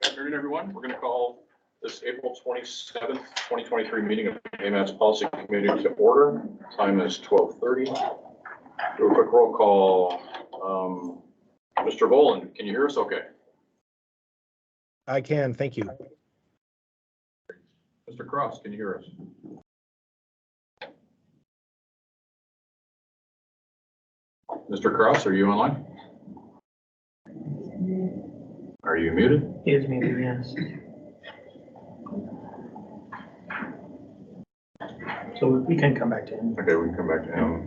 Good afternoon, everyone. We're going to call this April 27th, 2023 meeting of AMATS Policy Committee to order. Time is 12:30. Do a quick roll call. Mr. Boland, can you hear us okay? I can, thank you. Mr. Cross, can you hear us? Mr. Cross, are you online? Are you muted? He is muted, yes. So we can come back to him. Okay, we can come back to him.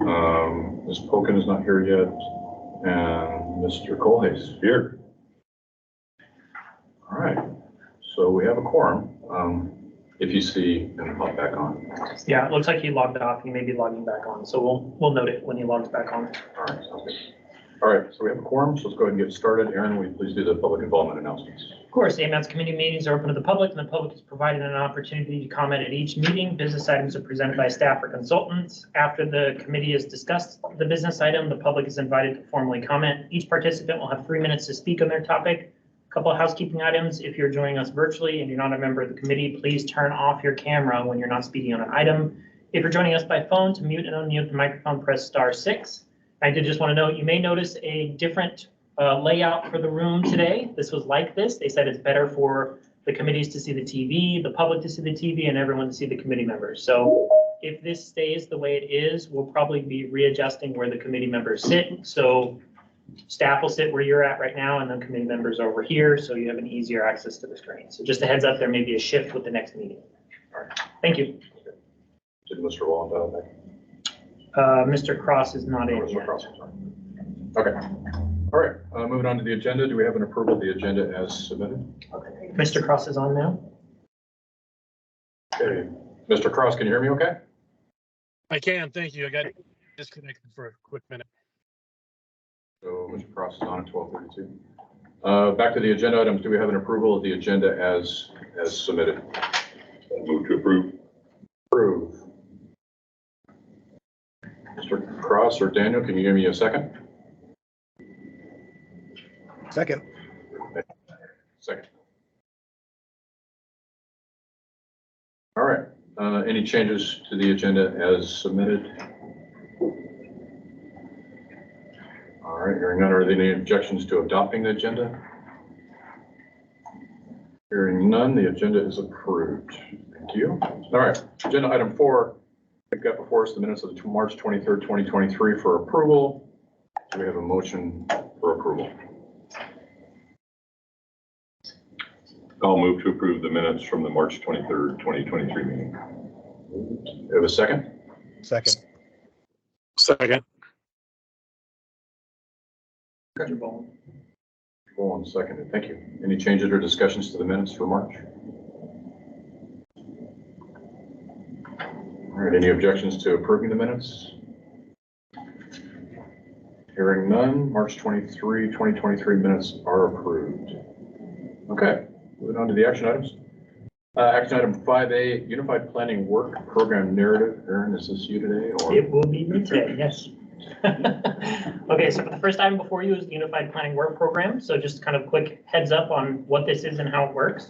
Ms. Polkin is not here yet, and Mr. Colhase here. All right, so we have a quorum. If you see him pop back on. Yeah, it looks like he logged off. He may be logging back on, so we'll note it when he logs back on. All right, sounds good. All right, so we have a quorum, so let's go ahead and get started. Aaron, will you please do the public involvement announcements? Of course, AMATS committee meetings are open to the public, and the public is provided an opportunity to comment at each meeting. Business items are presented by staff or consultants. After the committee has discussed the business item, the public is invited to formally comment. Each participant will have 3 minutes to speak on their topic. A couple of housekeeping items. If you're joining us virtually and you're not a member of the committee, please turn off your camera when you're not speaking on an item. If you're joining us by phone, to mute and unmute the microphone, press *6. I did just want to note, you may notice a different layout for the room today. This was like this. They said it's better for the committees to see the TV, the public to see the TV, and everyone to see the committee members. So if this stays the way it is, we'll probably be readjusting where the committee members sit. So staff will sit where you're at right now, and then committee members are over here, so you have an easier access to the screen. So just a heads up, there may be a shift with the next meeting. All right. Thank you. Did Mr. Wallen dial back? Mr. Cross is not in Mr. yet. Cross, sorry. Okay. All right, moving on to the agenda. Do we have an approval of the agenda as submitted? Okay. Mr. Cross is on now. Okay. Mr. Cross, can you hear me okay? I can, thank you. I got disconnected for a quick minute. So Mr. Cross is on at 12:32. Back to the agenda items. Do we have an approval of the agenda as submitted? Move to approve. Approve. Mr. Cross or Daniel, can you give me a second? Second. Second. All right. Any changes to the agenda as submitted? All right, hearing none, are there any objections to adopting the agenda? Hearing none, the agenda is approved. Thank you. All right, agenda item 4. We've got before us the minutes of the March 23rd, 2023 for approval. Do we have a motion for approval? I'll move to approve the minutes from the March 23rd, 2023 meeting. Do we have a second? Second. Second. Mr. Ball. One second. Thank you. Any changes or discussions to the minutes for March? All right, any objections to approving the minutes? Hearing none, March 23, 2023 minutes are approved. Okay, moving on to the action items. Action item 5A, Unified Planning Work Program Narrative. Aaron, is this you today? Or? It will be me today, yes. Okay, so for the first item before you is the Unified Planning Work Program. So just kind of quick heads up on what this is and how it works.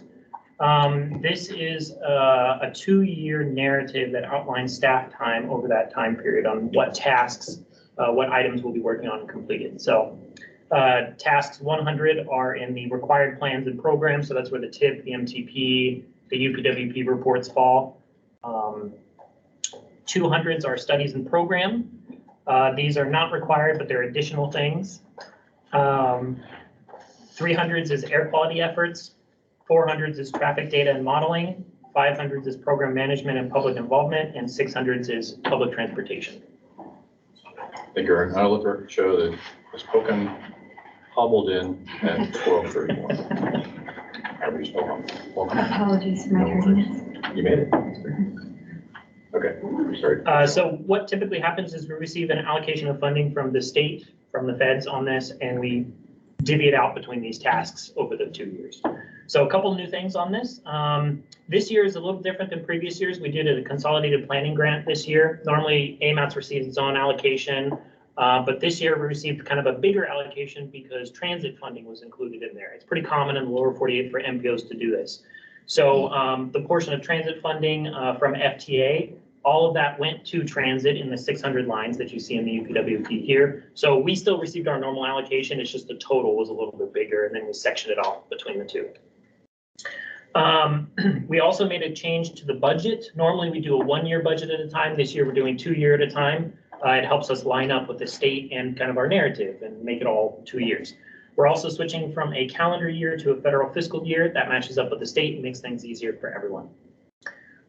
This is a 2-year narrative that outlines staff time over that time period on what tasks, what items we'll be working on and completed. So tasks 100 are in the required plans and programs. So that's where the TIP, the MTP, the UPWP reports fall. 200s are studies and program. These are not required, but they're additional things. 300s is air quality efforts. 400s is traffic data and modeling. 500s is program management and public involvement, and 600s is public transportation. Thank you, Aaron. I'll let the record show that Ms. Polkin hobbled in at 12:31. Apologies for my tardiness. You made it. Okay, sorry. So what typically happens is we receive an allocation of funding from the state, from the feds on this, and we divvy it out between these tasks over the 2 years. So a couple new things on this. This year is a little different than previous years. We did a consolidated planning grant this year. Normally AMATS receives its own allocation. But this year we received kind of a bigger allocation because transit funding was included in there. It's pretty common in the lower 48 for MPOs to do this. So the portion of transit funding from FTA, all of that went to transit in the 600 lines that you see in the UPWP here. So we still received our normal allocation. It's just the total was a little bit bigger, and then we sectioned it off between the two. We also made a change to the budget. Normally we do a 1-year budget at a time. This year we're doing 2-year at a time. It helps us line up with the state and kind of our narrative and make it all 2 years. We're also switching from a calendar year to a federal fiscal year. That matches up with the state and makes things easier for everyone.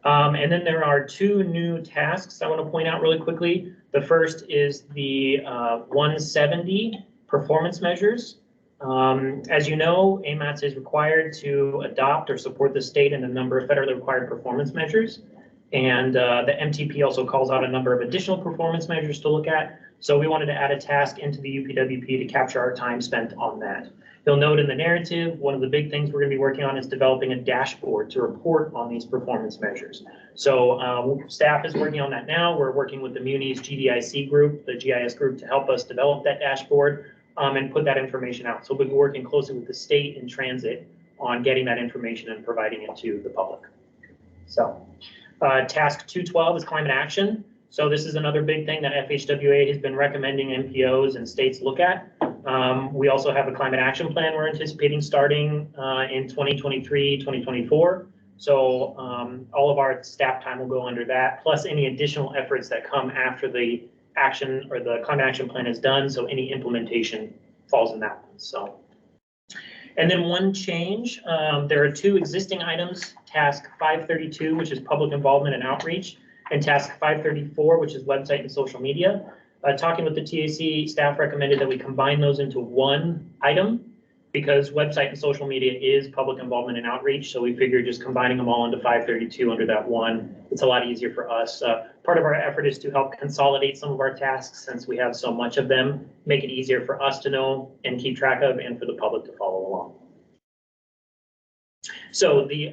And then there are 2 new tasks I want to point out really quickly. The first is the 170 performance measures. As you know, AMATS is required to adopt or support the state in a number of federally required performance measures. And the MTP also calls out a number of additional performance measures to look at. So we wanted to add a task into the UPWP to capture our time spent on that. You'll note in the narrative, one of the big things we're going to be working on is developing a dashboard to report on these performance measures. So staff is working on that now. We're working with the Muni's GDIC group, the GIS group, to help us develop that dashboard and put that information out. So we'll be working closely with the state and transit on getting that information and providing it to the public. So task 212 is climate action. So this is another big thing that FHWA has been recommending MPOs and states look at. We also have a climate action plan we're anticipating starting in 2023, 2024. So all of our staff time will go under that, plus any additional efforts that come after the action or the climate action plan is done. So any implementation falls in that one. So, and then one change, there are 2 existing items, task 532, which is public involvement and outreach, and task 534, which is website and social media. Talking with the TAC, staff recommended that we combine those into one item because website and social media is public involvement and outreach. So we figured just combining them all into 532 under that one, it's a lot easier for us. Part of our effort is to help consolidate some of our tasks since we have so much of them, make it easier for us to know and keep track of and for the public to follow along. So the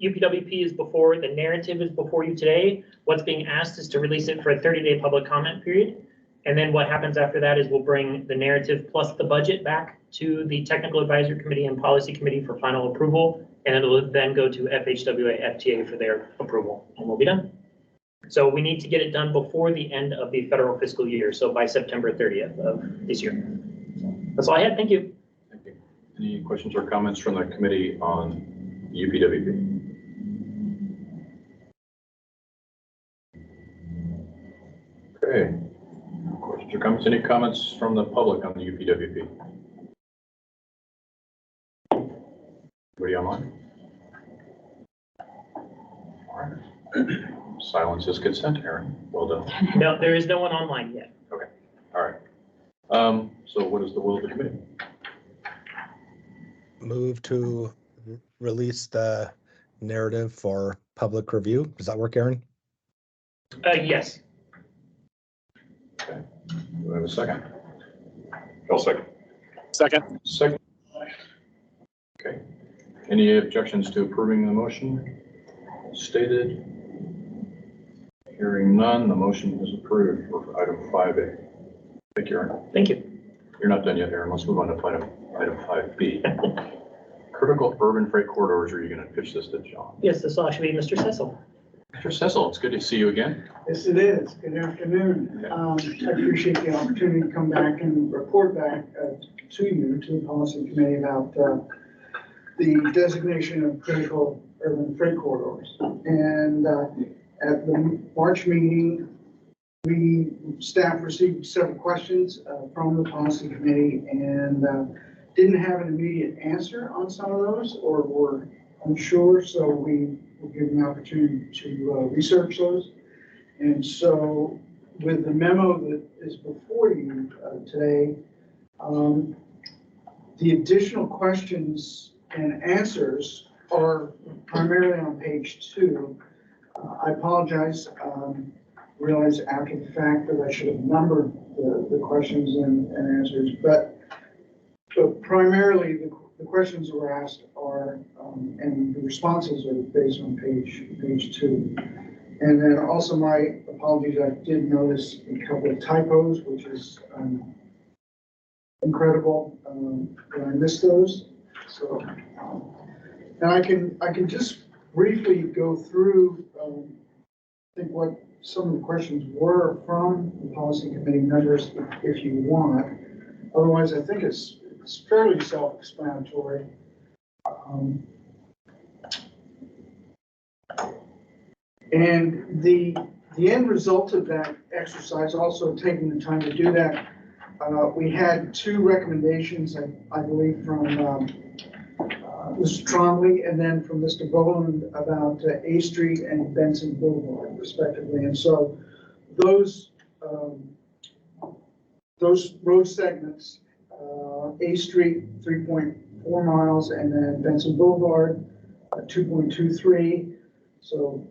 UPWP is before, the narrative is before you today. What's being asked is to release it for a 30-day public comment period. And then what happens after that is we'll bring the narrative plus the budget back to the Technical Advisory Committee and Policy Committee for final approval. And it'll then go to FHWA FTA for their approval and we'll be done. So we need to get it done before the end of the federal fiscal year. So by September 30th of this year. That's all I had. Thank you. Thank you. Any questions or comments from the committee on UPWP? Okay. Questions or comments? Any comments from the public on the UPWP? Anybody online? All right. Silence is consent, Aaron. Well done. No, there is no one online yet. Okay. All right. So what is the will of the committee? Move to release the narrative for public review. Does that work, Aaron? Yes. Okay. Do we have a second? I'll second. Second. Okay. Any objections to approving the motion stated? Hearing none, the motion is approved for item 5A. Thank you, Aaron. Thank you. You're not done yet, Aaron. Let's move on to item 5B. Critical urban freight corridors. Are you going to pitch this to John? Yes, this will actually be Mr. Cecil. Mr. Cecil, it's good to see you again. Yes, it is. Good afternoon. I appreciate the opportunity to come back and report back to you, to the policy committee, about the designation of critical urban freight corridors. And at the March meeting, staff received several questions from the policy committee and didn't have an immediate answer on some of those or were unsure. So we were given the opportunity to research those. And so with the memo that is before you today, the additional questions and answers are primarily on page 2. I apologize. Realized after the fact that I should have numbered the questions and answers, but primarily the questions that were asked are, and the responses are based on page 2. And then also my apologies, I did notice a couple of typos, which is incredible, that I missed those. So, and I can just briefly go through, I think what some of the questions were from the policy committee members, if you want. Otherwise, I think it's fairly self-explanatory. And the end result of that exercise, also taking the time to do that, we had two recommendations, I believe, from Mr. Trombley and then from Mr. Boland about A Street and Benson Boulevard, respectively. And so those road segments, A Street 3.4 miles, and then Benson Boulevard 2.23. So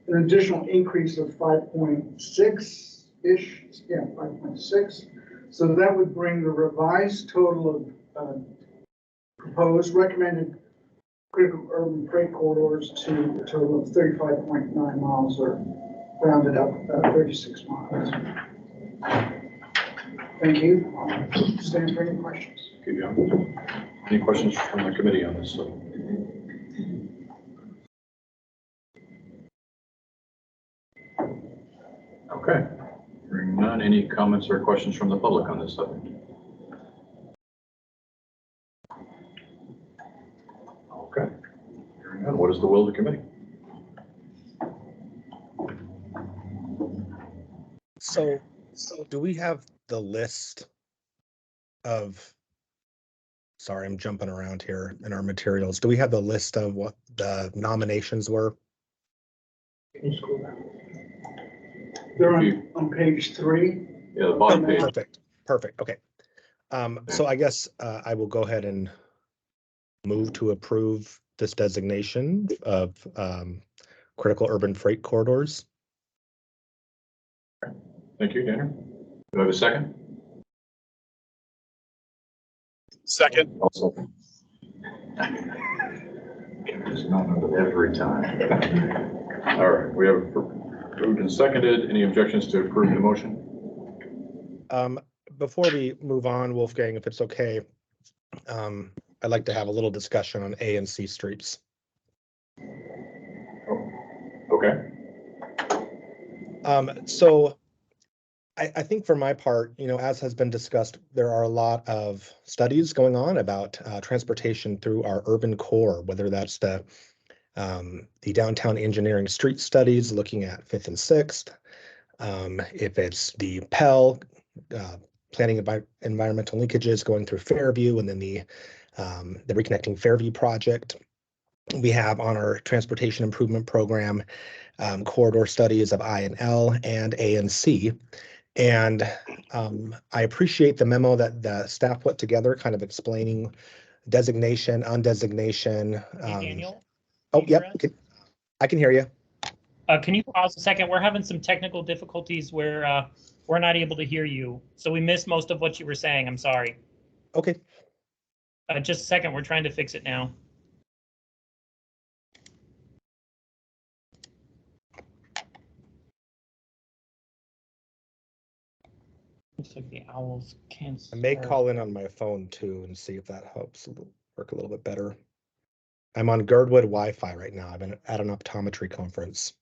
an additional increase of 5.6-ish, yeah, 5.6. So that would bring the revised total of proposed recommended critical urban freight corridors to a total of 35.9 miles, or rounded up 36 miles. Thank you. Stand for any questions. Okay, John. Any questions from the committee on this? Okay. Hearing none, any comments or questions from the public on this subject? Okay. Hearing none, what is the will of the committee? So do we have the list of, sorry, I'm jumping around here in our materials. Do we have the list of what the nominations were? They're on page 3. Yeah, the bottom page. Perfect. Okay. So I guess I will go ahead and move to approve this designation of critical urban freight corridors. Thank you, Daniel. Do I have a second? Second. Also. It's not every time. All right, we have approved and seconded. Any objections to approve the motion? Before we move on, Wolfgang, if it's okay, I'd like to have a little discussion on A and C streets. Okay. So I think for my part, as has been discussed, there are a lot of studies going on about transportation through our urban core, whether that's the downtown engineering street studies looking at 5th and 6th, if it's the Pell planning environmental linkages going through Fairview, and then the Reconnecting Fairview project. We have on our transportation improvement program corridor studies of I and L and A and C. And I appreciate the memo that the staff put together, kind of explaining designation, undesignation. Hey, Daniel? Oh, yep, I can hear you. Can you pause a second? We're having some technical difficulties where we're not able to hear you. So we missed most of what you were saying. I'm sorry. Okay. Just a second. We're trying to fix it now. Looks like the owls can't. I may call in on my phone too and see if that helps work a little bit better. I'm on Girdwood Wi-Fi right now. I've been at an optometry conference.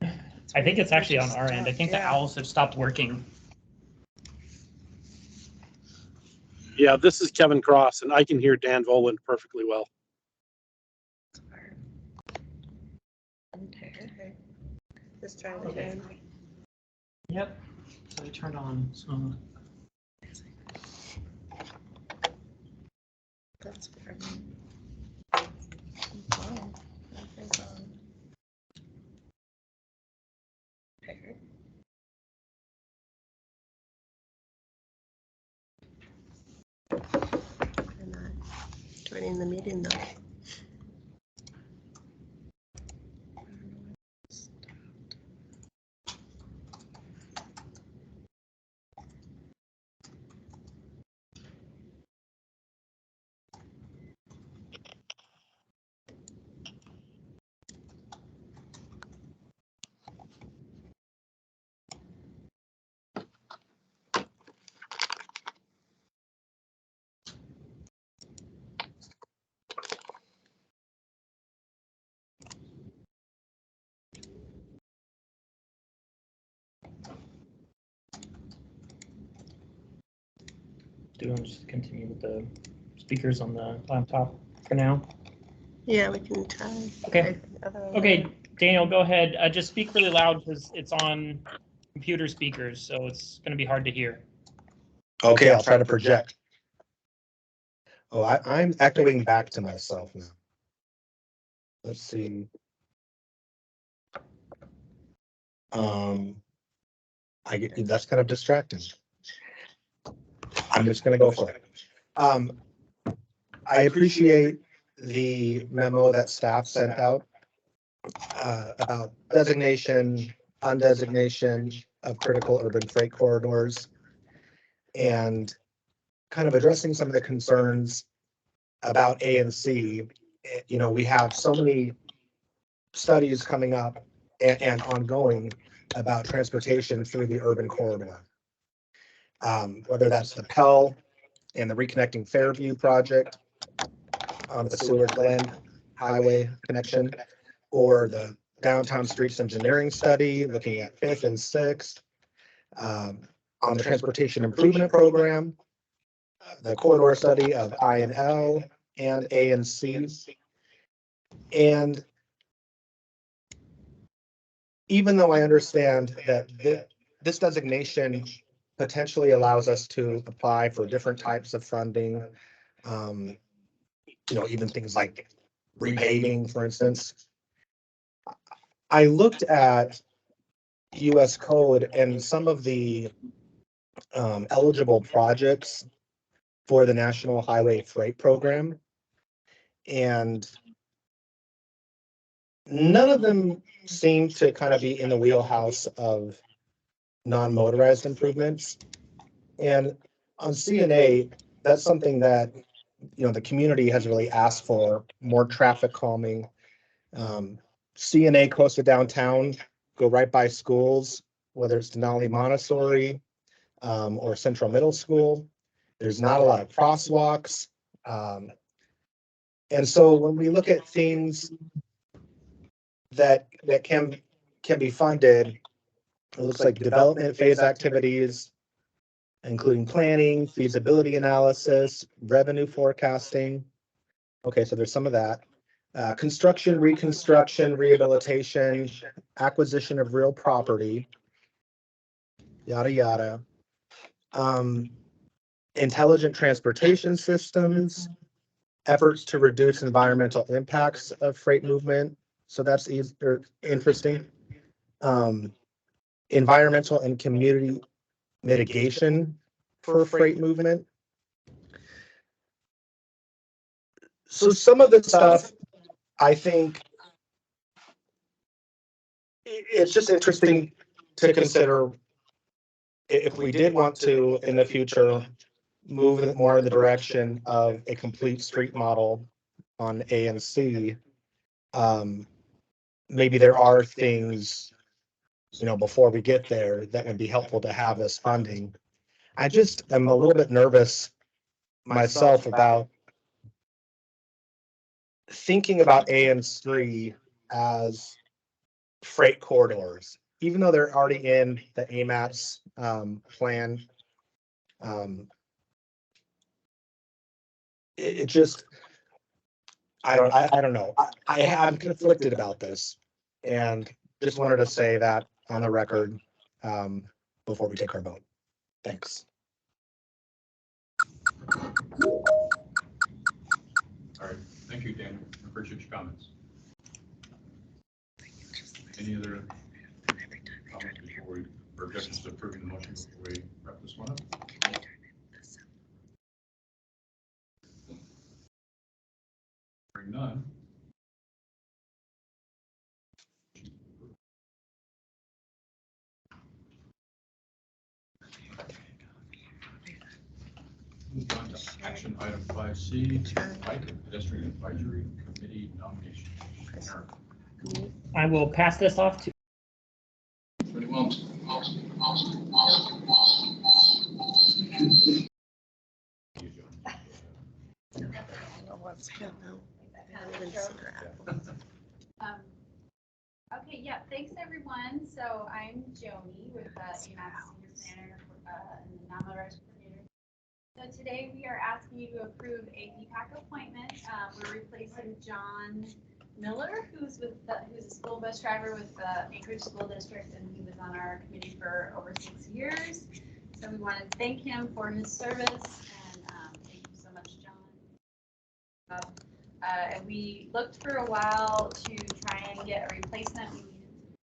I think it's actually on our end. I think the owls have stopped working. Yeah, this is Kevin Cross, and I can hear Dan Voland perfectly well. Okay. Just trying again. Yep. So I turned on. So That's weird. Nothing's on. Paired. I'm not joining the meeting though. Do you want to just continue with the speakers on the laptop for now? Yeah, we can try. Okay. Okay, Daniel, go ahead. Just speak really loud because it's on computer speakers, so it's going to be hard to hear. Okay, I'll try to project. Oh, I'm echoing back to myself now. Let's see. That's kind of distracting. I'm just gonna go for it. I appreciate the memo that staff sent out about designation, undesignation of critical urban freight corridors, and kind of addressing some of the concerns about A and C. You know, we have so many studies coming up and ongoing about transportation through the urban corridor. Whether that's the Pell and the Reconnecting Fairview project on the Seward Highway connection, or the Downtown Streets Engineering Study looking at 5th and 6th, on the Transportation Improvement Program, the corridor study of I and L and A and C. And even though I understand that this designation potentially allows us to apply for different types of funding, you know, even things like repaving, for instance. I looked at US code and some of the eligible projects for the National Highway Freight Program, and none of them seem to kind of be in the wheelhouse of non-motorized improvements. And on CNA, that's something that, you know, the community has really asked for, more traffic calming. CNA close to downtown, go right by schools, whether it's Denali Montessori or Central Middle School. There's not a lot of crosswalks. And so when we look at things that can be funded, it looks like development phase activities, including planning, feasibility analysis, revenue forecasting. Okay, so there's some of that. Construction, reconstruction, rehabilitation, acquisition of real property, yada, yada. Intelligent transportation systems, efforts to reduce environmental impacts of freight movement. So that's interesting. Environmental and community mitigation for freight movement. So some of the stuff, I think it's just interesting to consider if we did want to, in the future, move it more in the direction of a complete street model on A and C. Maybe there are things, you know, before we get there that would be helpful to have as funding. I just am a little bit nervous myself about thinking about A and C as freight corridors, even though they're already in the AMATS plan. It just, I don't know. I'm conflicted about this, and just wanted to say that on the record before we take our vote. Thanks. All right, thank you, Dan. I appreciate your comments. Any other comments before we, or objections to approving the motion before we wrap this one up? Hearing none. Move on to action item 5C, Bike and Pedestrian Advisory Committee nomination. I will pass this off to. Okay, yeah, thanks everyone. So I'm Joni with the AMATS Senior Planner and the non-motorized So today we are asking you to approve a BPAC appointment. We're replacing John Miller, who's a school bus driver with the Anchorage School District, and he was on our committee for over 6 years. So we want to thank him for his service, and thank you so much, John. And we looked for a while to try and get a replacement. We needed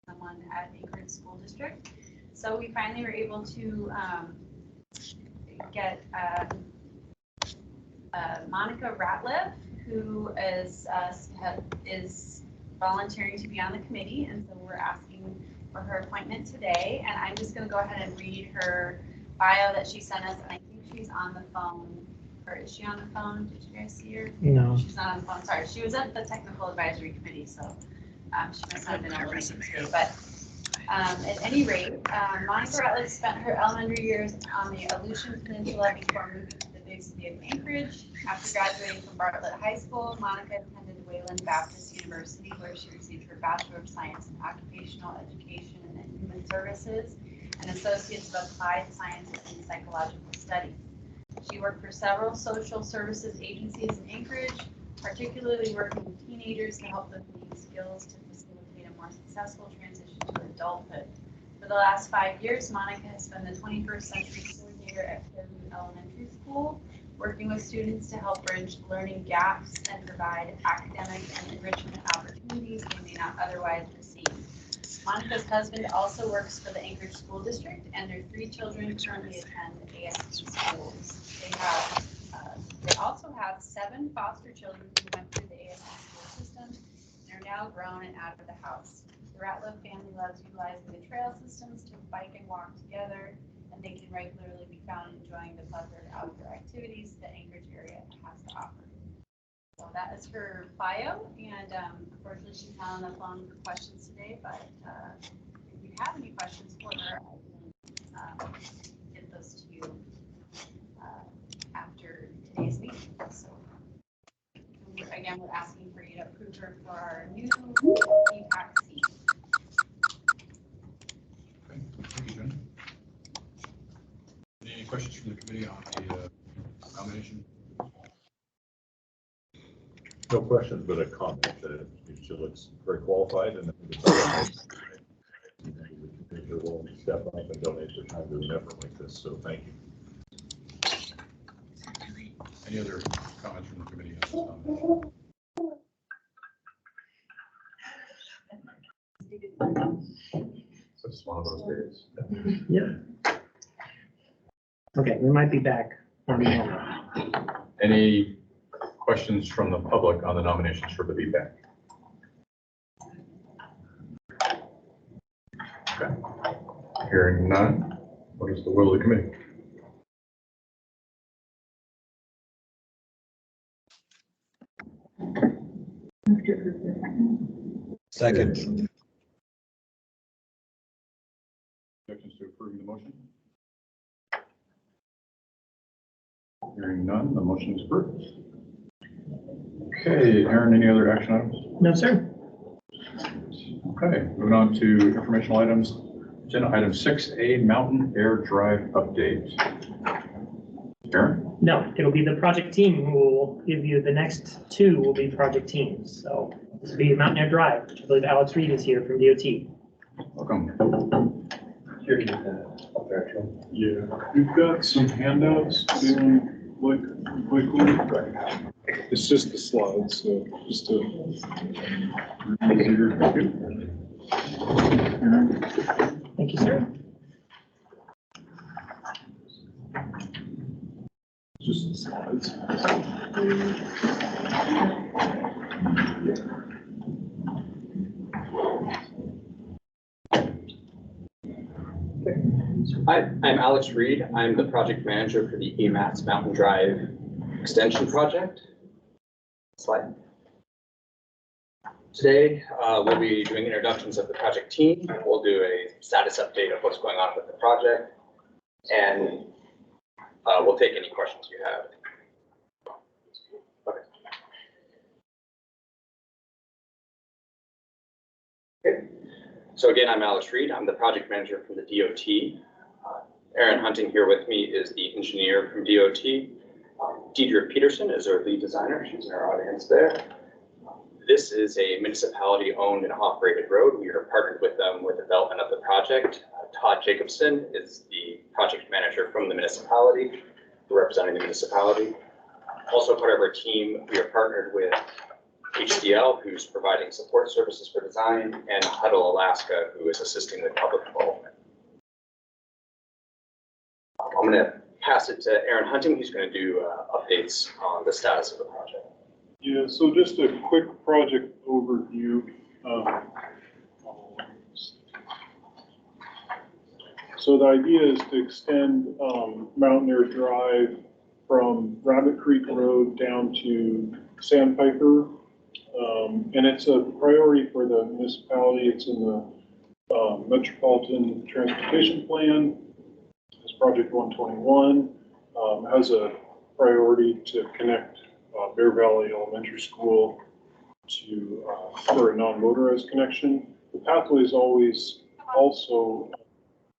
someone at Anchorage School District. So we finally were able to get Monica Ratliff, who is volunteering to be on the committee, and so we're asking for her appointment today. And I'm just going to go ahead and read her bio that she sent us, and I think she's on the phone. Or is she on the phone? Did you guys see her? No. She's not on the phone. Sorry, she was at the technical advisory committee, so she must not have been able to make it today. But at any rate, Monica Ratliff spent her elementary years on the Aleutian Peninsula before moving to the big city of Anchorage. After graduating from Bartlett High School, Monica attended Wayland Baptist University, where she received her Bachelor of Science in Occupational Education and Human Services, and Associates of Applied Sciences and Psychological Studies. She worked for several social services agencies in Anchorage, particularly working with teenagers to help them gain skills to facilitate a more successful transition to adulthood. For the last 5 years, Monica has been the 21st Century Coordinator at Fairview Elementary School, working with students to help bridge learning gaps and provide academic and enrichment opportunities they may not otherwise receive. Monica's husband also works for the Anchorage School District, and their 3 children currently attend ASD schools. They also have 7 foster children who went through the ASD school system and are now grown and out of the house. The Ratliff family loves utilizing the trail systems to bike and walk together, and they can regularly be found enjoying the plethora of outdoor activities the Anchorage area has to offer. So that is her bio, and unfortunately she's not on the phone for questions today, but if you have any questions for her, I can get those to you after today's meeting. So again, we're asking for you to approve her for our new BPAC seat. Okay, thank you, Jen. Any questions from the committee on the nomination? No questions, but a comment. She looks very qualified, and I think it's they're willing to step up and donate their time to an effort like this. So thank you. Any other comments from the committee on this nomination? So it's one of those days. Yeah. Okay, we might be back on the camera. Any questions from the public on the nominations for the BPAC? Okay. Hearing none, what is the will of the committee? Second. Objections to approving the motion? Hearing none, the motion is approved. Okay, Aaron, any other action items? No, sir. Okay, moving on to informational items. Agenda item 6A, Mountain Air Drive update. Aaron? No, it'll be the project team who will give you the next 2 will be project teams. So this will be Mountain Air Drive, which I believe Alex Reed is here from DOT. Welcome. Yeah, we've got some handouts quickly. It's just the slides, so just to. Thank you, sir. Just the slides. Hi, I'm Alex Reed. I'm the project manager for the AMATS Mountain Drive Extension Project. Slide. Today, we'll be doing introductions of the project team. We'll do a status update of what's going on with the project, and we'll take any questions you have. Okay. So again, I'm Alex Reed. I'm the project manager for the DOT. Aaron Hunting here with me is the engineer from DOT. Deidre Peterson is our lead designer. She's in our audience there. This is a municipality-owned and operated road. We are partnered with them with development of the project. Todd Jacobson is the project manager from the municipality, representing the municipality. Also part of our team, we are partnered with HDL, who's providing support services for design, and Huddle Alaska, who is assisting with public involvement. I'm going to pass it to Aaron Hunting, who's going to do updates on the status of the project. Yeah, so just a quick project overview. So the idea is to extend Mountaineer Drive from Rabbit Creek Road down to Sandpiper. And it's a priority for the municipality. It's in the Metropolitan Transportation Plan. It's Project 121. Has a priority to connect Bear Valley Elementary School to for a non-motorized connection. The pathway is always also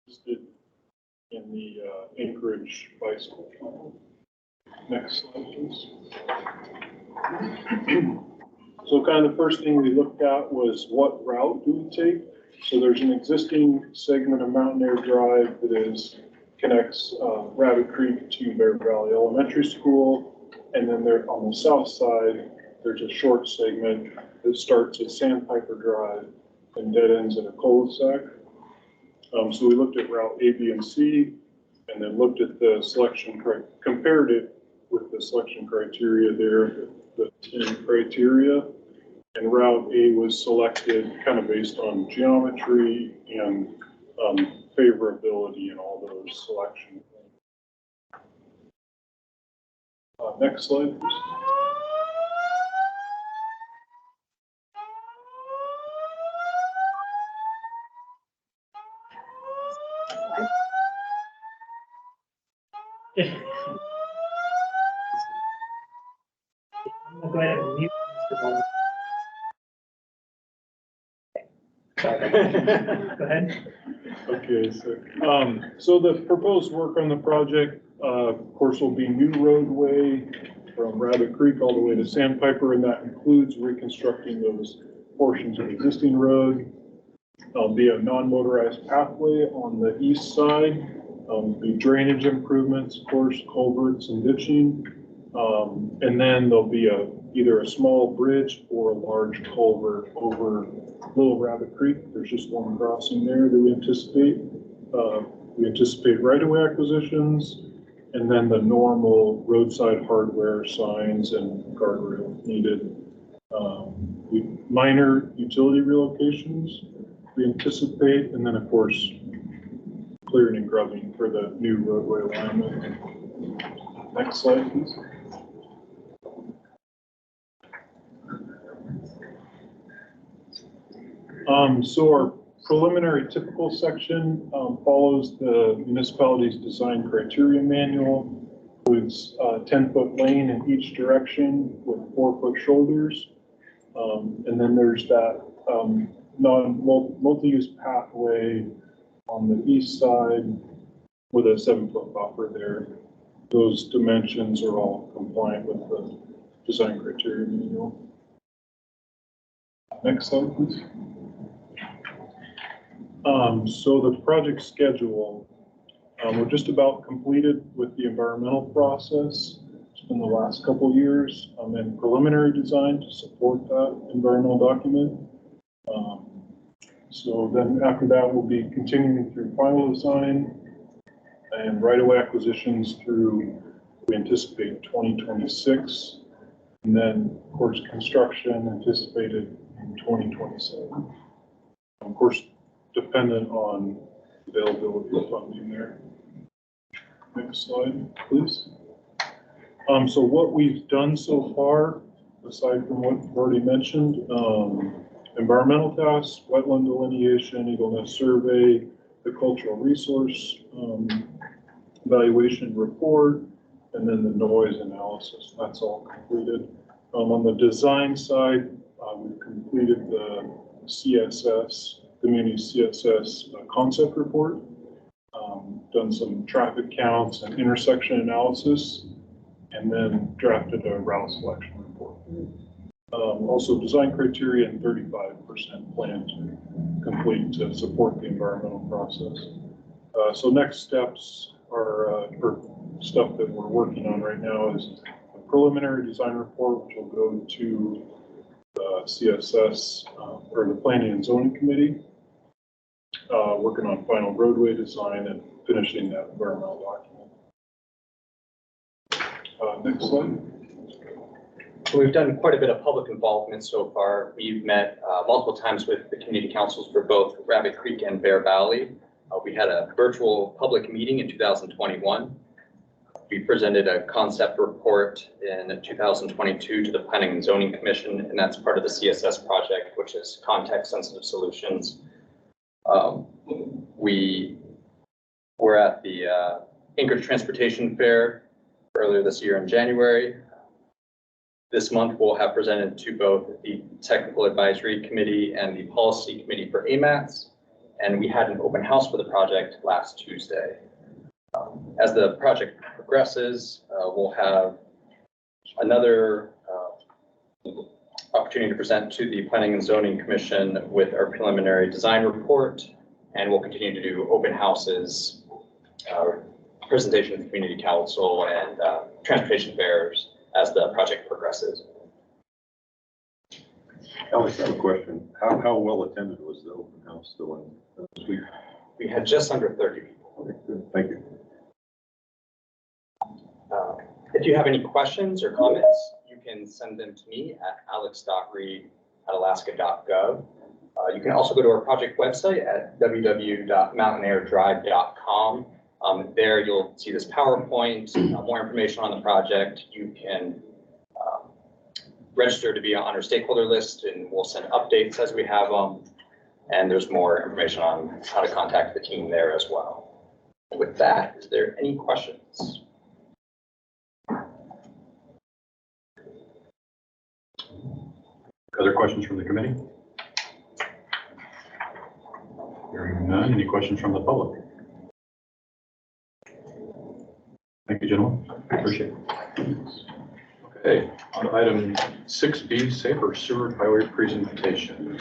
listed in the Anchorage bicycle plan. Next slide, please. So kind of the first thing we looked at was what route do we take? So there's an existing segment of Mountaineer Drive that connects Rabbit Creek to Bear Valley Elementary School. And then there on the south side, there's a short segment that starts at Sandpiper Drive and dead ends at a cul-de-sac. So we looked at route A, B, and C, and then looked at the selection, compared it with the selection criteria there, the 10 criteria. And route A was selected kind of based on geometry and favorability in all those selections. Next slide, please. I'm gonna go ahead and mute Mr. Bowles. Go ahead. Okay, so the proposed work on the project, of course, will be new roadway from Rabbit Creek all the way to Sandpiper, and that includes reconstructing those portions of existing road. There'll be a non-motorized pathway on the east side. Be drainage improvements, of course, culverts and ditching. And then there'll be either a small bridge or a large culvert over Little Rabbit Creek. There's just one crossing there that we anticipate. We anticipate right-of-way acquisitions, and then the normal roadside hardware, signs, and guardrail needed. Minor utility relocations we anticipate, and then of course clearing and grubbing for the new roadway alignment. Next slide, please. So our preliminary typical section follows the municipality's design criteria manual. Includes a 10-foot lane in each direction with 4-foot shoulders. And then there's that multi-use pathway on the east side with a 7-foot buffer there. Those dimensions are all compliant with the design criteria manual. Next slide, please. So the project schedule, we're just about completed with the environmental process. It's been the last couple of years, and preliminary design to support that environmental document. So then after that, we'll be continuing through final design and right-of-way acquisitions through, we anticipate 2026. And then, of course, construction anticipated in 2027. Of course, dependent on availability of funding there. Next slide, please. So what we've done so far, aside from what I've already mentioned, environmental tasks, wetland delineation, Eagle Nest survey, the cultural resource evaluation report, and then the noise analysis. That's all completed. On the design side, we've completed the CSS, community CSS concept report. done some traffic counts and intersection analysis, and then drafted a route selection report. Also design criteria and 35% plan to complete to support the environmental process. So next steps are, or stuff that we're working on right now is a preliminary design report, which will go to CSS, or the Planning and Zoning Committee, working on final roadway design and finishing that environmental document. Next slide. So we've done quite a bit of public involvement so far. We've met multiple times with the community councils for both Rabbit Creek and Bear Valley. We had a virtual public meeting in 2021. We presented a concept report in 2022 to the Planning and Zoning Commission, and that's part of the CSS project, which is context sensitive solutions. We were at the Anchorage Transportation Fair earlier this year in January. This month, we'll have presented to both the Technical Advisory Committee and the Policy Committee for AMATS, and we had an open house for the project last Tuesday. As the project progresses, we'll have another opportunity to present to the Planning and Zoning Commission with our preliminary design report, and we'll continue to do open houses, presentation to the community council, and transportation fairs as the project progresses. Alex, I have a question. How well attended was the open house still this week? We had just under 30 people. Okay, good. Thank you. If you have any questions or comments, you can send them to me at alex.reed@alaska.gov. You can also go to our project website at www.mountainairdrive.com. There you'll see this PowerPoint, more information on the project. You can register to be on our stakeholder list, and we'll send updates as we have them. And there's more information on how to contact the team there as well. With that, is there any questions? Other questions from the committee? Hearing none. Any questions from the public? Thank you, gentlemen. Appreciate it. Okay, on item 6B, Safer Seward Highway presentation.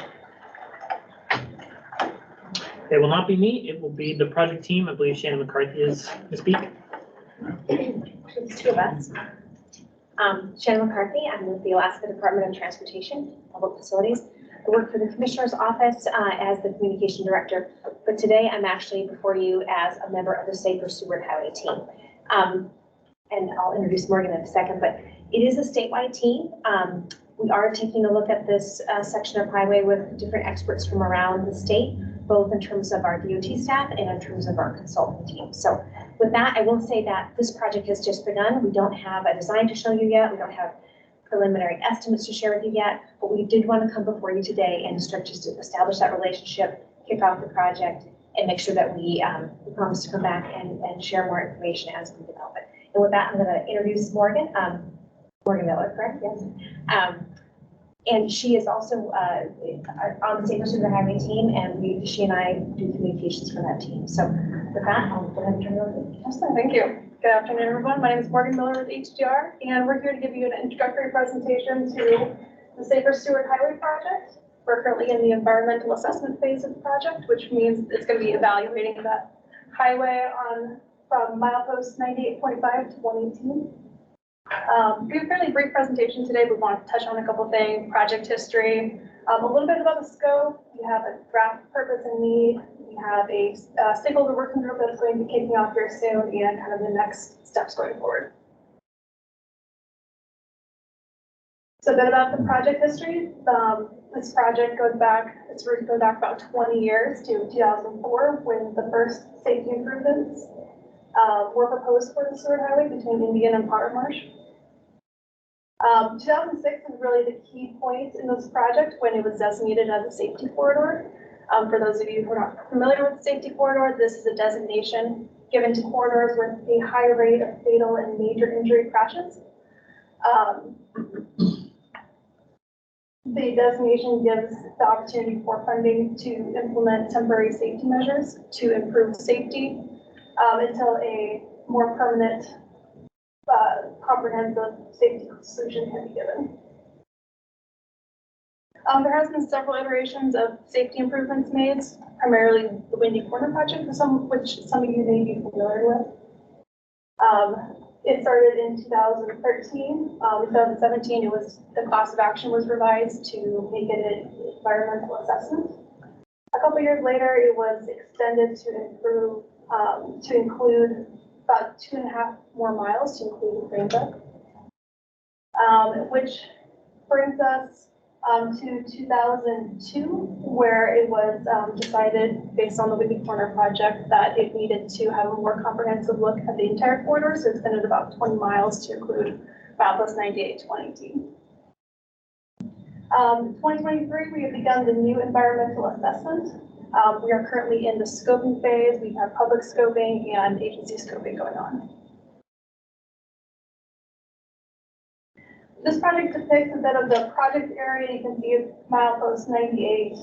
It will not be me. It will be the project team. I believe Shannon McCarthy is to speak. It's two of us. Shannon McCarthy, I'm with the Alaska Department of Transportation, Public Facilities. I work for the Commissioner's Office as the Communication Director, but today I'm actually before you as a member of the Safer Seward Highway team. And I'll introduce Morgan in a second, but it is a statewide team. We are taking a look at this section of highway with different experts from around the state, both in terms of our DOT staff and in terms of our consultant team. So with that, I will say that this project has just begun. We don't have a design to show you yet. We don't have preliminary estimates to share with you yet, but we did want to come before you today and start just to establish that relationship, kick off the project, and make sure that we promise to come back and share more information as we develop it. And with that, I'm going to introduce Morgan. Morgan Miller, correct? Yes. And she is also on the Safer Seward Highway team, and she and I do communications for that team. So with that, I'll go ahead and turn it over to you. Awesome, thank you. Good afternoon, everyone. My name is Morgan Miller with HDR, and we're here to give you an introductory presentation to the Safer Seward Highway project. We're currently in the environmental assessment phase of the project, which means it's going to be evaluating that highway from milepost 98.5 to 118. We have a fairly brief presentation today. We want to touch on a couple things: project history, a little bit about the scope. We have a draft purpose and need. We have a stakeholder working group that's going to be kicking off here soon, and kind of the next steps going forward. So a bit about the project history. This project goes back, its roots go back about 20 years to 2004, when the first safety improvements were proposed for the Seward Highway between Indian and Potter Marsh. 2006 is really the key point in this project when it was designated as a safety corridor. For those of you who are not familiar with the safety corridor, this is a designation given to corridors with a high rate of fatal and major injury crashes. The designation gives the opportunity for funding to implement temporary safety measures to improve safety until a more permanent, comprehensive safety solution can be given. There has been several iterations of safety improvements made, primarily the Windy Corner project, which some of you may be familiar with. It started in 2013. In 2017, the class of action was revised to make it an environmental assessment. A couple years later, it was extended to include about 2.5 more miles to include the Greenbook, which brings us to 2002, where it was decided, based on the Windy Corner project, that it needed to have a more comprehensive look at the entire corridor, so extended about 20 miles to include Route Bus 98 to 118. 2023, we have begun the new environmental assessment. We are currently in the scoping phase. We have public scoping and agency scoping going on. This project depicts a bit of the project area. You can see milepost 98,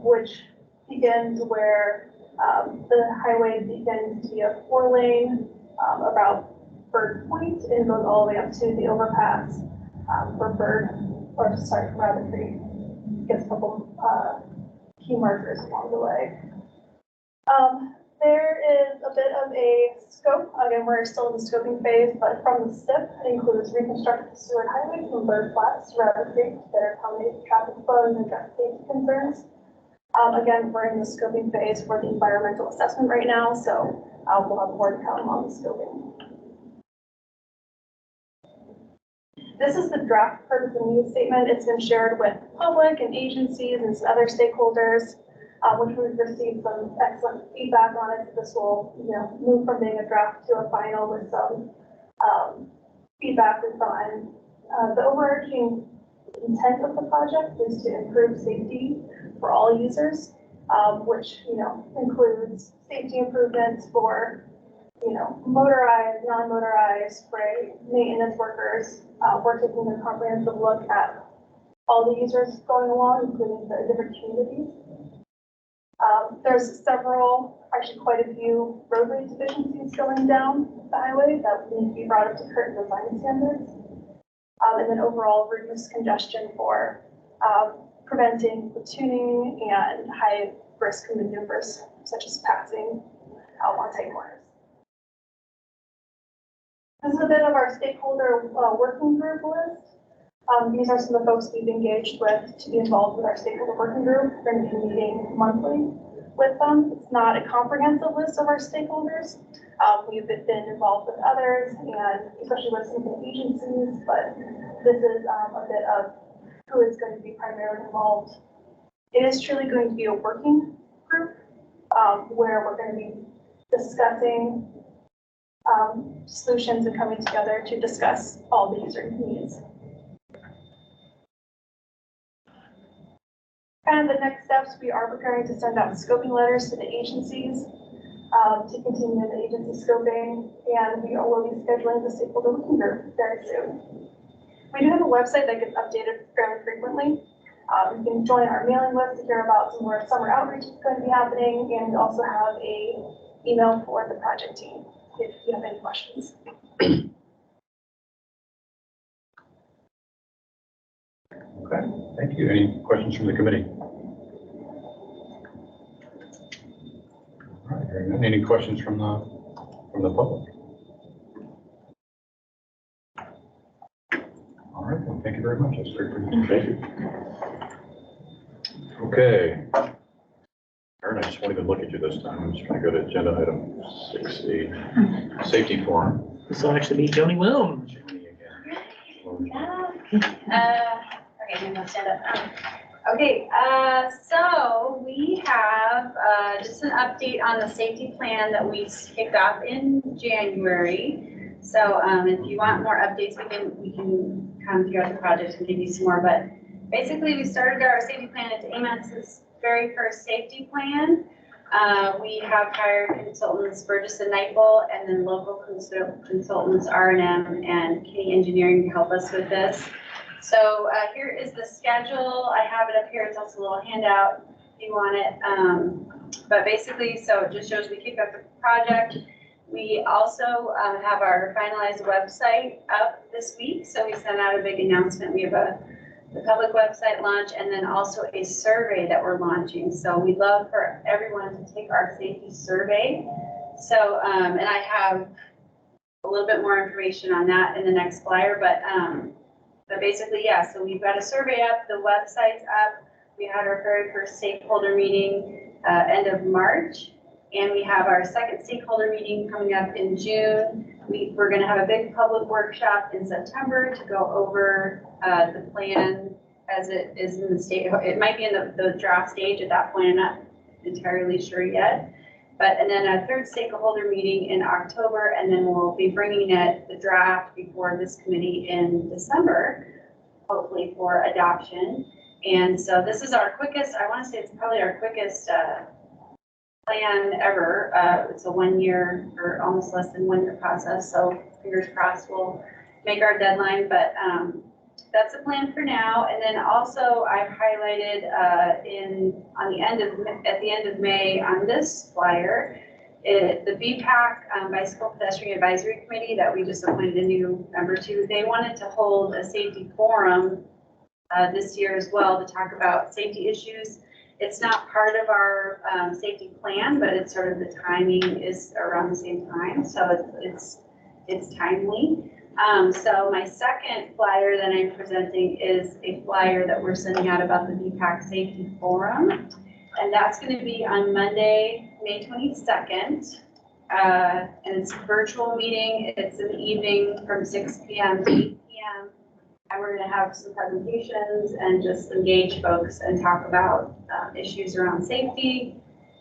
which begins where the highway begins to be a 4-lane about Bird Point and goes all the way up to the overpass for Rabbit Creek. Gets a couple key markers along the way. There is a bit of a scope. Again, we're still in the scoping phase, but from the SIP, it includes reconstructing Seward Highway from Bird Flats to Rabbit Creek to better accommodate traffic flow and address safety concerns. Again, we're in the scoping phase for the environmental assessment right now, so we'll have more to come on the scoping. This is the draft purpose and needs statement. It's been shared with public and agencies and other stakeholders, which we've received some excellent feedback on it. This will, move from being a draft to a final with some feedback we've gotten. The overarching intent of the project is to improve safety for all users, which, includes safety improvements for, motorized, non-motorized, right, maintenance workers. We're taking a comprehensive look at all the users going along, including the different communities. There's actually quite a few roadway deficiencies going down the highway that need to be brought up to current design standards. And then overall reduce congestion for preventing platooning and high risk maneuvers, such as passing on tight corners. This is a bit of our stakeholder working group list. These are some of the folks we've engaged with to be involved with our stakeholder working group. We're going to be meeting monthly with them. It's not a comprehensive list of our stakeholders. We've been involved with others, and especially with some of the agencies, but this is a bit of who is going to be primarily involved. It is truly going to be a working group where we're going to be discussing solutions and coming together to discuss all the user needs. And the next steps, we are preparing to send out scoping letters to the agencies to continue the agency scoping, and we will be scheduling the stakeholder working group very soon. We do have a website that gets updated fairly frequently. You can join our mailing list to hear about some more summer outreach that's going to be happening, and we also have an email for the project team if you have any questions. Okay, thank you. Any questions from the committee? All right, hearing none. Any questions from the public? All right, well, thank you very much. That's great presentation. Thank you. Okay. Aaron, I just won't even look at you this time. I'm just going to go to agenda item 6A, safety forum. This will actually be Joni Wilm. Okay, I'm gonna stand up. Okay, so we have just an update on the safety plan that we kicked off in January. So if you want more updates, we can come throughout the project and give you some more. But basically, we started our safety plan. It's AMATS' very first safety plan. We have hired consultants Burgess and Knightbull, and then local consultants R&M and Kenny Engineering to help us with this. So here is the schedule. I have it up here. It's also a little handout if you want it. But basically, so it just shows we kicked off the project. We also have our finalized website up this week. So we sent out a big announcement. We have the public website launch and then also a survey that we're launching. So we'd love for everyone to take our safety survey. So, and I have a little bit more information on that in the next flyer, but basically, yeah, so we've got a survey up, the website's up. We had our very first stakeholder meeting end of March, and we have our second stakeholder meeting coming up in June. We're gonna have a big public workshop in September to go over the plan as it is in the state. It might be in the draft stage at that point, I'm not entirely sure yet. And then a third stakeholder meeting in October, and then we'll be bringing the draft before this committee in December, hopefully for adoption. And so this is our quickest, I want to say it's probably our quickest plan ever. It's a 1 year or almost less than 1 year process. So fingers crossed we'll make our deadline, but that's the plan for now. And then also I've highlighted at the end of May on this flyer, the BPAC Bicycle Pedestrian Advisory Committee that we just appointed a new member to, they wanted to hold a safety forum this year as well to talk about safety issues. It's not part of our safety plan, but it's sort of the timing is around the same time. So it's timely. So my second flyer that I'm presenting is a flyer that we're sending out about the BPAC Safety Forum. And that's going to be on Monday, May 22nd. And it's a virtual meeting. It's in the evening from 6 p.m. to 8 p.m. And we're going to have some presentations and just engage folks and talk about issues around safety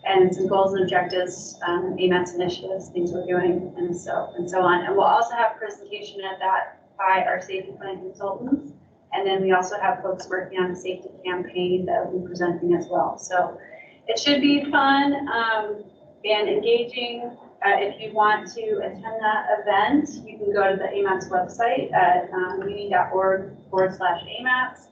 and some goals and objectives, AMATS initiatives, things we're doing, and so on. And we'll also have a presentation at that by our safety plan consultants. And then we also have folks working on a safety campaign that will be presenting as well. So it should be fun and engaging. If you want to attend that event, you can go to the AMATS website at muni.org/AMATS,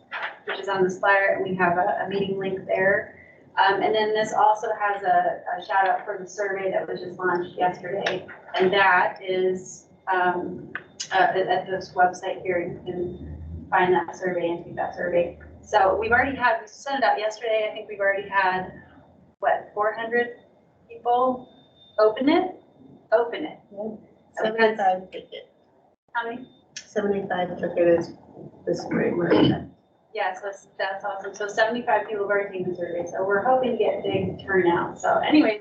which is on the flyer, and we have a meeting link there. And then this also has a shout out for the survey that was just launched yesterday. And that is at this website here. You can find that survey and take that survey. So we sent it out yesterday. I think we've already had, 400 people open it? 75 took it. How many? 75 took it this spring. Yeah, so that's awesome. So 75 people have already taken the survey. So we're hoping to get a big turnout. So anyways,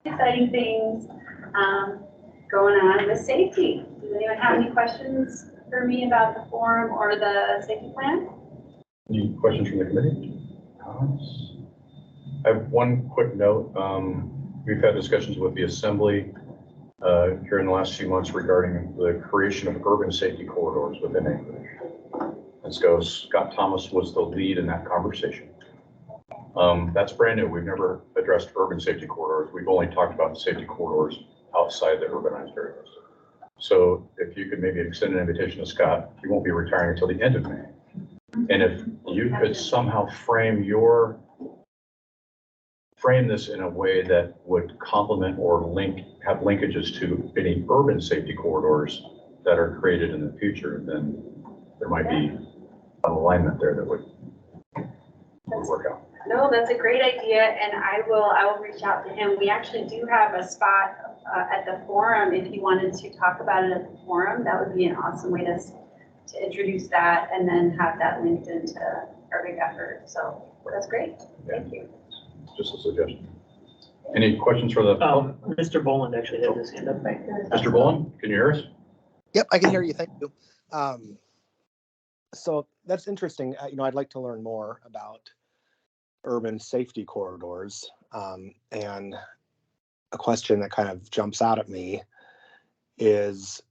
exciting things going on with safety. Does anyone have any questions for me about the forum or the safety plan? Any questions from the committee? Comments? I have one quick note. We've had discussions with the Assembly here in the last few months regarding the creation of urban safety corridors within Anchorage. And so Scott Thomas was the lead in that conversation. That's brand new. We've never addressed urban safety corridors. We've only talked about safety corridors outside the urbanized areas. So if you could maybe extend an invitation to Scott, he won't be retiring until the end of May. And if you could somehow frame this in a way that would complement or have linkages to any urban safety corridors that are created in the future, then there might be an alignment there that would work out. No, that's a great idea, and I will reach out to him. We actually do have a spot at the forum. If you wanted to talk about it at the forum, that would be an awesome way to introduce that and then have that linked into our big effort. So that's great. Thank you. Just a suggestion. Any questions for the? Mr. Boland actually had his hand up. Mr. Boland, can you hear us? Yep, I can hear you. Thank you. So that's interesting. I'd like to learn more about urban safety corridors. And a question that kind of jumps out at me is,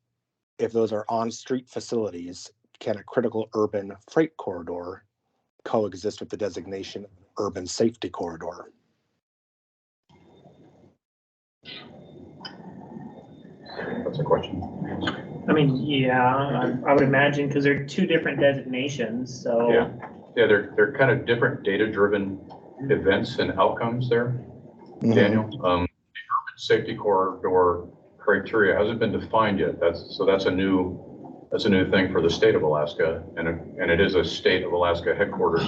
if those are on-street facilities, can a critical urban freight corridor coexist with the designation of urban safety corridor? That's a question. I mean, yeah, I would imagine, because they're two different designations, so. Yeah, they're kind of different data-driven events and outcomes there. Daniel, the urban safety corridor criteria hasn't been defined yet. That's a new thing for the state of Alaska, and it is a state of Alaska headquarters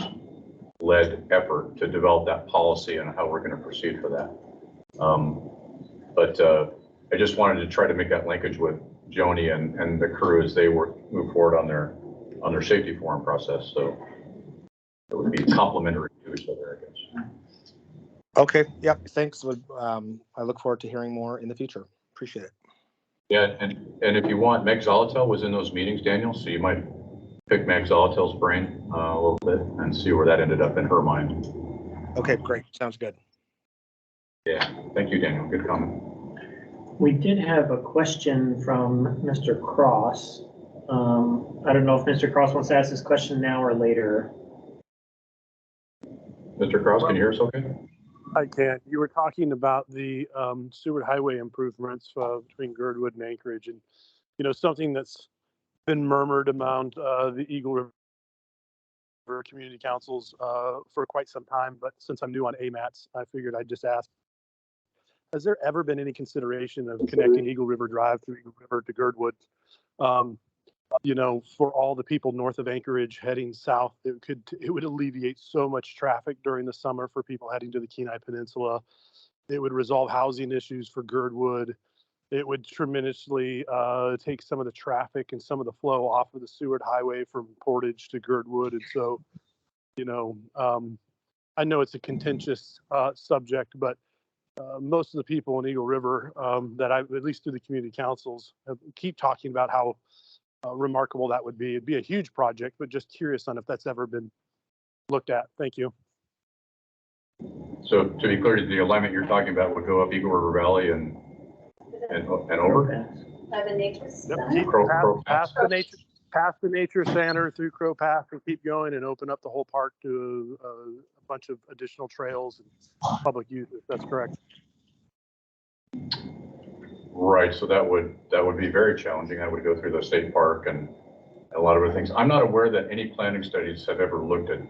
led effort to develop that policy and how we're going to proceed for that. But I just wanted to try to make that linkage with Joni and the crew as they move forward on their safety forum process. So it would be complementary to each other, I guess. Okay. Yep. Thanks. I look forward to hearing more in the future. Appreciate it. Yeah, and if you want, Meg Zolotel was in those meetings, Daniel, so you might pick Meg Zolotel's brain a little bit and see where that ended up in her mind. Okay, great. Sounds good. Yeah, thank you, Daniel. Good comment. We did have a question from Mr. Cross. I don't know if Mr. Cross wants to ask this question now or later. Mr. Cross, can you hear us okay? I can. You were talking about the Seward Highway improvements between Girdwood and Anchorage, and something that's been murmured around the Eagle River community councils for quite some time. But since I'm new on AMATS, I figured I'd just ask: has there ever been any consideration of connecting Eagle River Drive through Eagle River to Girdwood? For all the people north of Anchorage heading south, it would alleviate so much traffic during the summer for people heading to the Kenai Peninsula. It would resolve housing issues for Girdwood. It would tremendously take some of the traffic and some of the flow off of the Seward Highway from Portage to Girdwood. And so, I know it's a contentious subject, but most of the people in Eagle River that at least through the community councils, keep talking about how remarkable that would be. It'd be a huge project, but just curious on if that's ever been looked at. Thank you. So to be clear, the alignment you're talking about would go up Eagle River Valley and over? By the nature Yep. center. Past the nature center through Crow Path and keep going and open up the whole park to a bunch of additional trails and public uses. That's correct. Right, so that would be very challenging. That would go through the state park and a lot of other things. I'm not aware that any planning studies have ever looked at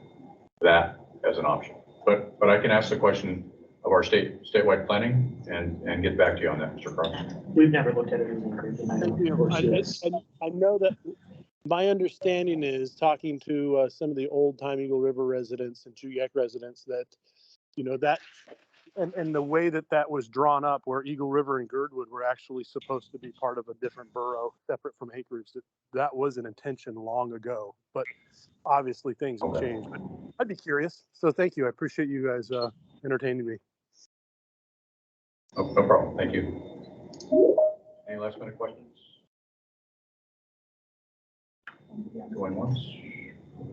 that as an option, but I can ask the question of our statewide planning and get back to you on that, Mr. Cross. We've never looked at it as an I know that my understanding is, talking to some of the old time Eagle River residents and Chuyak residents, that that and the way that was drawn up, where Eagle River and Girdwood were actually supposed to be part of a different borough separate from Anchorage, that was an intention long ago, but obviously things have changed. But I'd be curious, so thank you. I appreciate you guys entertaining me. Oh, no problem. Thank you. Any last minute questions? Going once,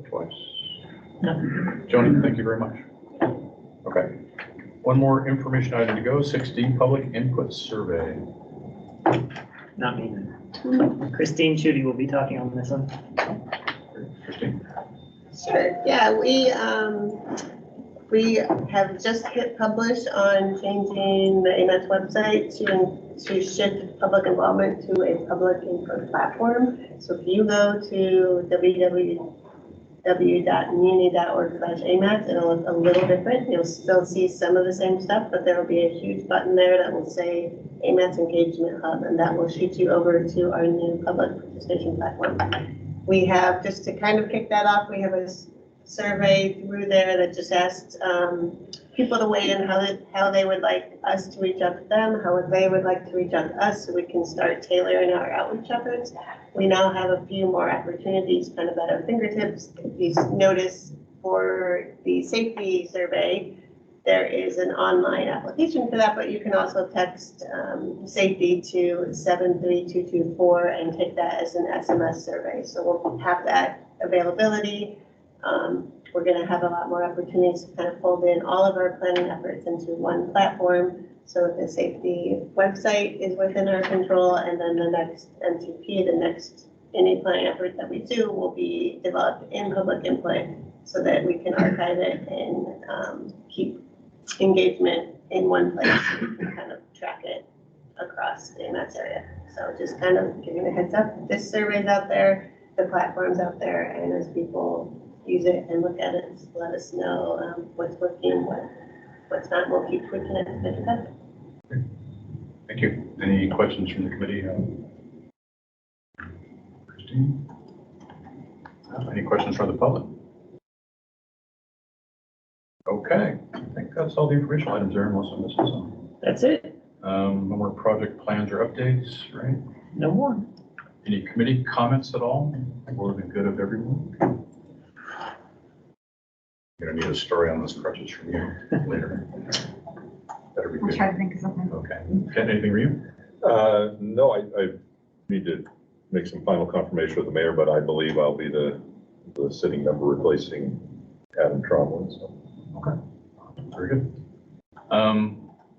twice. No. Joni, thank you very much. Okay. One more information item to go, 6D public input survey. Not me. Christine Chudy will be talking on this one. Christine? Sure, yeah, we have just hit publish on changing the AMATS website to shift public involvement to a public input platform. So if you go to www.muni.org/AMATS, it'll look a little different. You'll still see some of the same stuff, but there will be a huge button there that will say AMATS Engagement Hub, and that will shoot you over to our new public participation platform. We have, just to kind of kick that off, we have a survey through there that just asked people to weigh in how they would like us to reach out to them, how they would like to reach out to us, so we can start tailoring our outreach efforts. We now have a few more opportunities kind of at our fingertips. If you notice, for the safety survey, there is an online application for that, but you can also text safety to 73224 and take that as an SMS survey. So we'll have that availability. We're going to have a lot more opportunities to kind of fold in all of our planning efforts into one platform. So the safety website is within our control, and then the next MTP, any planning effort that we do will be developed in public input so that we can archive it and keep engagement in one place. So we can kind of track it across the AMATS area. So just kind of giving a heads up, this survey's out there, the platform's out there, and as people use it and look at it, let us know what's working, What's not, we'll keep tweaking it to make it better. Thank you. Any questions from the committee? Christine? Any questions from the public? Okay, I think that's all the informational items there, unless I'm missing something. That's it. No more project plans or updates, right? No more. Any committee comments at all for the good of everyone? Gonna need a story on those crutches from you later. Better be I'll good. try to think of something. Okay. Ken, anything for you? No, I need to make some final confirmation with the mayor, but I believe I'll be the sitting member replacing Adam Tromblin, so. Okay. Very good.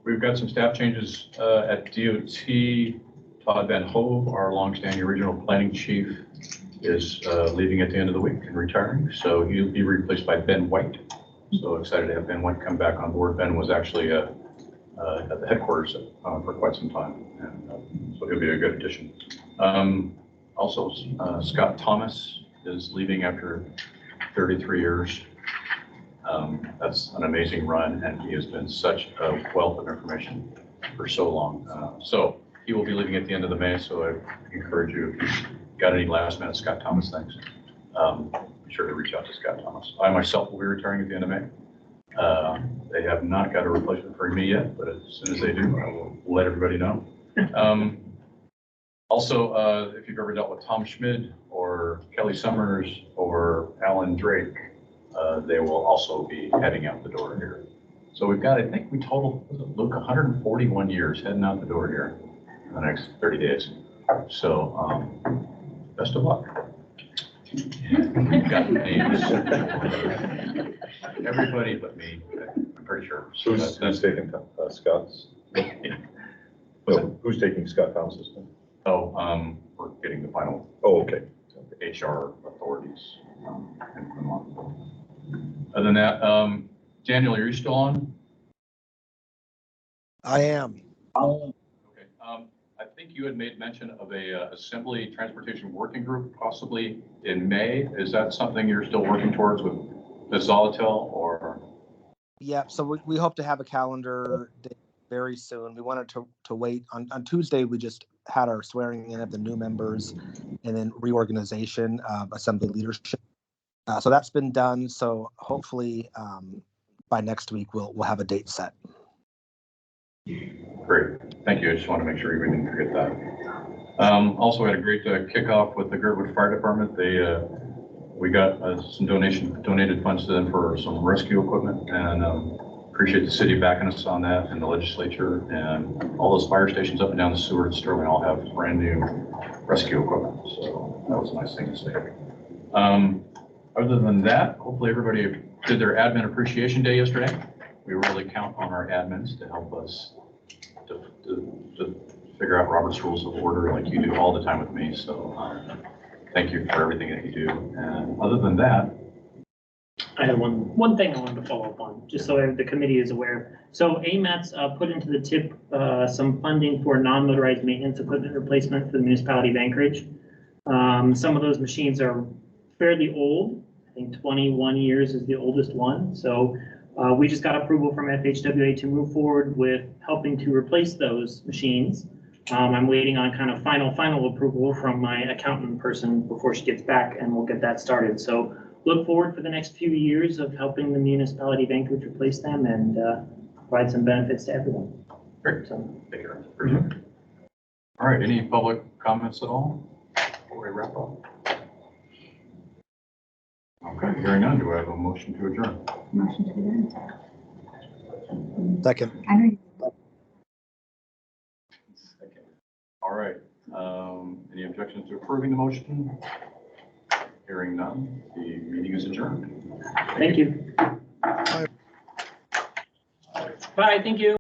We've got some staff changes at DOT. Todd Van Hove, our longstanding regional planning chief, is leaving at the end of the week and retiring. So he'll be replaced by Ben White. So excited to have Ben White come back on board. Ben was actually at the headquarters for quite some time, and so he'll be a good addition. Also, Scott Thomas is leaving after 33 years. That's an amazing run, and he has been such a wealth of information for so long. So he will be leaving at the end of the May, so I encourage you, if you've got any last minute Scott Thomas things, be sure to reach out to Scott Thomas. I myself will be retiring at the end of May. They have not got a replacement for me yet, but as soon as they do, I will let everybody know. Also, if you've ever dealt with Tom Schmid or Kelly Summers or Alan Drake, they will also be heading out the door here. So we've got, I think we total, Luke, 141 years heading out the door here in the next 30 days. So best of luck. We've got names. Everybody but me, I'm pretty sure. So Who's taking Scott's? Who's taking Scott Thomas's? Oh, we're getting the final. Oh, okay. HR authorities. Other than that, Daniel, are you still on? I am. Okay. I think you had made mention of a assembly transportation working group possibly in May. Is that something you're still working towards with Ms. Zolotel, or? Yeah, so we hope to have a calendar date very soon. We wanted to wait. On Tuesday, we just had our swearing in of the new members and then reorganization of assembly leadership. So that's been done. So hopefully by next week, we'll have a date set. Great, thank you. I just want to make sure we didn't forget that. Also, we had a great kickoff with the Girdwood Fire Department. We got some donated funds to them for some rescue equipment, and appreciate the city backing us on that, and the legislature, and all those fire stations up and down the Seward and Sterling all have brand new rescue equipment. So that was a nice thing to see. Other than that, hopefully everybody did their admin appreciation day yesterday. We really count on our admins to help us to figure out Robert's Rules of Order like you do all the time with me. So thank you for everything that you do. And other than that, I had one thing I wanted to follow up on, just so the committee is aware. So AMATS put into the tip some funding for non-motorized maintenance equipment replacement for the municipality of Anchorage. Some of those machines are fairly old. I think 21 years is the oldest one. So we just got approval from FHWA to move forward with helping to replace those machines. I'm waiting on kind of final approval from my accountant person before she gets back, and we'll get that started. So look forward for the next few years of helping the municipality of Anchorage replace them and provide some benefits to everyone. great. So, Take care. All right, any public comments at all before we wrap up? Okay, hearing none, do I have a motion to adjourn? Motion to adjourn. Second. I know you. All right, any objections to approving the motion? Hearing none, the meeting is adjourned. thank you. Bye, thank you.